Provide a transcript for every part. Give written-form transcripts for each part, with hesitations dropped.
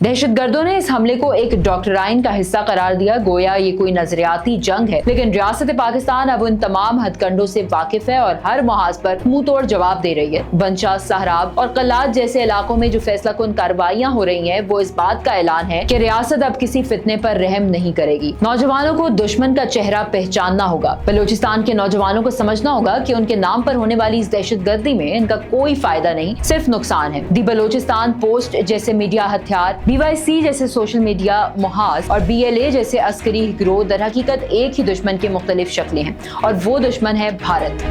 दहशत गर्दों ने इस हमले को एक डॉक्टराइन का हिस्सा करार दिया, गोया ये कोई नजरियाती जंग है। लेकिन रियासत पाकिस्तान अब उन तमाम हथकंडों से वाकिफ है और हर मुहाज पर मुंह तोड़ जवाब दे रही है। बंचा, सहराब और कल्लात जैसे इलाकों में जो फैसला कुन कार्रवाइयां हो रही हैं, वो इस बात का ऐलान है कि रियासत अब किसी फितने पर रहम नहीं करेगी। नौजवानों को दुश्मन का चेहरा पहचानना होगा। बलूचिस्तान के नौजवानों को समझना होगा कि उनके नाम पर होने वाली इस दहशत गर्दी में इनका कोई फायदा नहीं, सिर्फ नुकसान है। दी बलूचिस्तान पोस्ट जैसे मीडिया हथियार, BYC जैसे सोशल मीडिया मुहाज और BLA जैसे अस्करी गिरोह दर हकीकत एक ही दुश्मन के मुख्तलिफ शक्लें हैं और वो दुश्मन है भारत।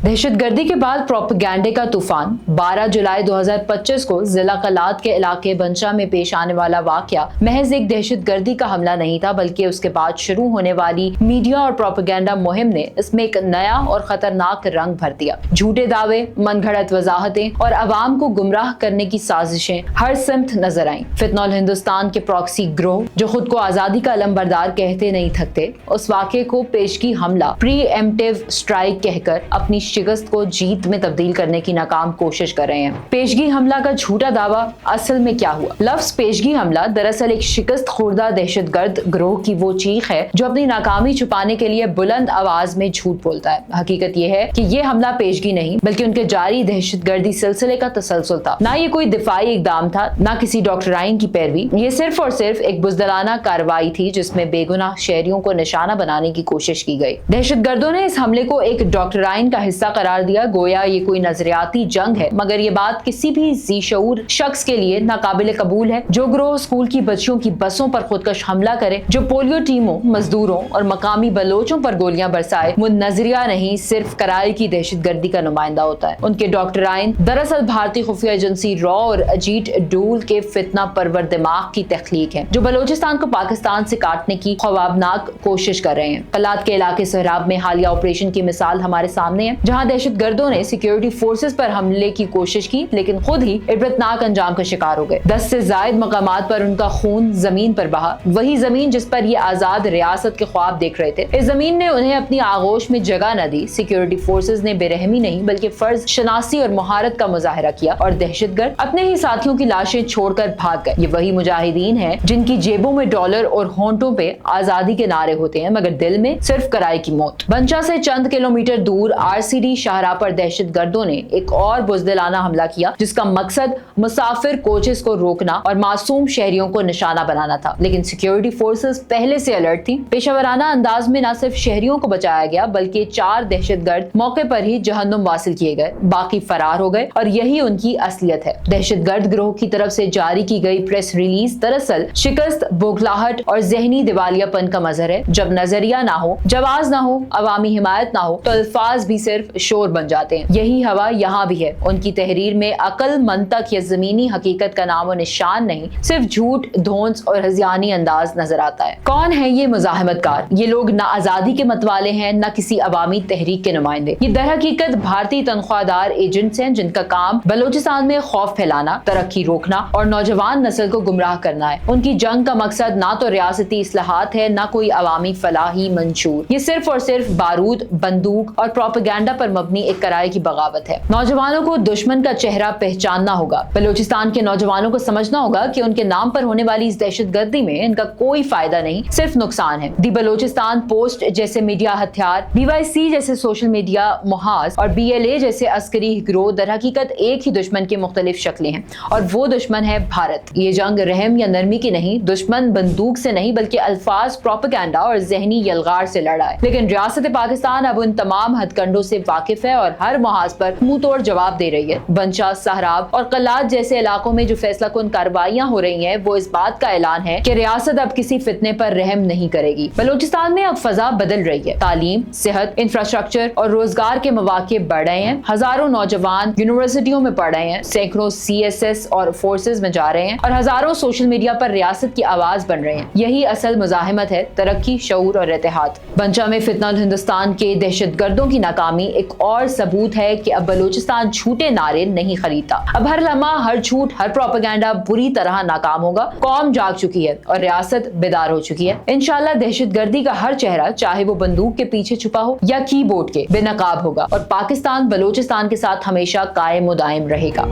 दहशत गर्दी के बाद प्रोपेगेंडे का तूफान। 12 जुलाई 2025 को जिला कलात के इलाके बंचा में पेश आने वाला वाकया महज एक दहशत गर्दी का हमला नहीं था, बल्कि उसके बाद शुरू होने वाली मीडिया और प्रोपेगेंडा मुहिम ने इसमें एक नया और खतरनाक रंग भर दिया। झूठे दावे, मनगढ़ंत वजाहतें और अवाम को गुमराह करने की साजिशें हर सिमत नजर आईं। फितनौल हिंदुस्तान के प्रॉक्सी ग्रोह जो खुद को आजादी का अलमबरदार कहते नहीं थकते, उस वाकये को पेशगी हमला, प्रीएम्प्टिव स्ट्राइक कहकर अपनी शिकस्त को जीत में तब्दील करने की नाकाम कोशिश कर रहे हैं। पेशगी हमला का झूठा दावा असल में क्या हुआ? लफ्ज पेशगी हमला दरअसल एक शिकस्त खुर्दा दहशतगर्द ग्रोह की वो चीख है जो अपनी नाकामी छुपाने के लिए बुलंद आवाज में झूठ बोलता है। हकीकत ये है कि ये हमला पेशगी नहीं बल्कि उनके जारी दहशतगर्दी सिलसिले का तसलसल था। ना ये कोई दिफाई इकदाम था, ना किसी डॉक्टराइन की पैरवी। ये सिर्फ और सिर्फ एक बुज़दिलाना कार्रवाई थी जिसमें बेगुनाह शहरियों को निशाना बनाने की कोशिश की गई। दहशतगर्दों ने इस हमले को एक डॉक्टराइन का हिस्सा करार दिया, गोया ये कोई नजरियाती जंग है। मगर ये बात किसी भी ज़ीशऊर शख्स के लिए नाकाबिले कबूल है। जो ग्रोह स्कूल की बच्चियों की बसों पर खुदकश हमला करे, जो पोलियो टीमों, मजदूरों और मकामी बलोचों पर गोलियां बरसाए, वो नजरिया नहीं सिर्फ करार की दहशतगर्दी का नुमाइंदा होता है। उनके डॉक्टराइन दरअसल भारतीय खुफिया एजेंसी रॉ और अजीत डोल के फितना परवर दिमाग की तख्लीक है, जो बलूचिस्तान को पाकिस्तान से काटने की ख्वाबनाक कोशिश कर रहे हैं। कलात के इलाके सहराब में हालिया ऑपरेशन की मिसाल हमारे सामने है, जहां दहशत गर्दों ने सिक्योरिटी फोर्सेस पर हमले की कोशिश की लेकिन खुद ही इबरतनाक अंजाम का शिकार हो गए। 10 से ज्यादा मकामात पर उनका खून जमीन पर बहा, वही जमीन जिस पर ये आजाद रियासत के ख्वाब देख रहे थे। इस जमीन ने उन्हें अपनी आगोश में जगह न दी। सिक्योरिटी फोर्सेस ने बेरहमी नहीं बल्कि फर्ज शनासी और मुहारत का मुजाहिरा किया और दहशतगर्द अपने ही साथियों की लाशें छोड़कर भाग गए। ये वही मुजाहिदीन है जिनकी जेबों में डॉलर और होंठों पे आजादी के नारे होते हैं मगर दिल में सिर्फ कराए की मौत। बंचा से चंद किलोमीटर दूर RCD शाहराह पर दहशतगर्दों ने एक और बुज़दिलाना हमला किया जिसका मकसद मुसाफिर कोचेस को रोकना और मासूम शहरियों को निशाना बनाना था। लेकिन सिक्योरिटी फोर्सेस पहले से अलर्ट थी। पेशावराना अंदाज में न सिर्फ शहरियों को बचाया गया बल्कि 4 दहशतगर्द मौके पर ही जहन्नुम वासिल किए गए, बाकी फरार हो गए और यही उनकी असलियत है। दहशतगर्द गिरोह की तरफ से जारी की गई प्रेस रिलीज दरअसल शिकस्त, बौखलाहट और जहनी दिवालियापन का मजहर है। जब नजरिया ना हो, जवाज ना हो, अवामी हिमायत ना हो तो अल्फाज भी सिर्फ शोर बन जाते हैं। यही हवा यहाँ भी है। उनकी तहरीर में अकल, मंतक या जमीनी हकीकत का नामो निशान नहीं, सिर्फ झूठ, धोंस और हज़ियानी अंदाज नजर आता है। कौन है ये मुजाहिमतकार? ये लोग ना आजादी के मतवाले हैं, ना किसी अवामी तहरीक के नुमाइंदे। ये दर हकीकत भारतीय तनख्वाहदार एजेंट्स हैं जिनका काम बलूचिस्तान में खौफ फैलाना, तरक्की रोकना और नौजवान नस्ल को गुमराह करना है। उनकी जंग का मकसद ना तो रियासती इस्लाहात है, ना कोई अवामी फलाही मंशूर। ये सिर्फ और सिर्फ बारूद, बंदूक और प्रोपेगेंडा पर मबनी एक कराए की बगावत है। नौजवानों को दुश्मन का चेहरा पहचानना होगा। बलूचिस्तान के नौजवानों को समझना होगा कि उनके नाम पर होने वाली इस दहशतगर्दी में इनका कोई फायदा नहीं, सिर्फ नुकसान है। दी बलूचिस्तान पोस्ट जैसे मीडिया हथियार, BYC जैसे सोशल मीडिया मुहाज और BLA जैसे अस्करी गिरोह दर हकीकत एक ही दुश्मन की मुख्तलिफ शक्लें हैं और वो दुश्मन है भारत। ये जंग रहम या नरमी की नहीं, दुश्मन बंदूक से नहीं बल्कि अल्फाज, प्रोपेगेंडा और जहनी यलगार से लड़ा है। लेकिन रियासत पाकिस्तान अब उन तमाम हथकंडों से वाकिफ है और हर मुहाज पर मुंह तोड़ जवाब दे रही है। बंचा, सहराब और कल्लात जैसे इलाकों में जो फैसला कुन कार्रवाइयां हो रही हैं, वो इस बात का ऐलान है कि रियासत अब किसी फितने पर रहम नहीं करेगी। बलूचिस्तान में अब फजा बदल रही है। तालीम, सेहत, इंफ्रास्ट्रक्चर और रोजगार के मौके बढ़ रहे हैं। हजारों नौजवान यूनिवर्सिटियों में पढ़ रहे हैं, सैकड़ों CSS और फोर्सेज में जा रहे हैं और हजारों सोशल मीडिया पर रियासत की आवाज बन रहे हैं। यही असल मुजाहिमत है, तरक्की, शऊर और इत्तेहाद। बंचा में फितनौल हिंदुस्तान के दहशतगर्दों की नाकामी ایک اور ثبوت ہے کہ اب بلوچستان جھوٹے نعرے نہیں خریدتا. اب ہر لمحہ، ہر جھوٹ، ہر پروپیگنڈا بری طرح ناکام ہوگا. قوم جاگ چکی ہے اور ریاست بیدار ہو چکی ہے. انشاءاللہ دہشت گردی کا ہر چہرہ، چاہے وہ بندوق کے پیچھے چھپا ہو یا کی بورڈ کے، بے نقاب ہوگا اور پاکستان بلوچستان کے ساتھ ہمیشہ قائم و دائم رہے گا.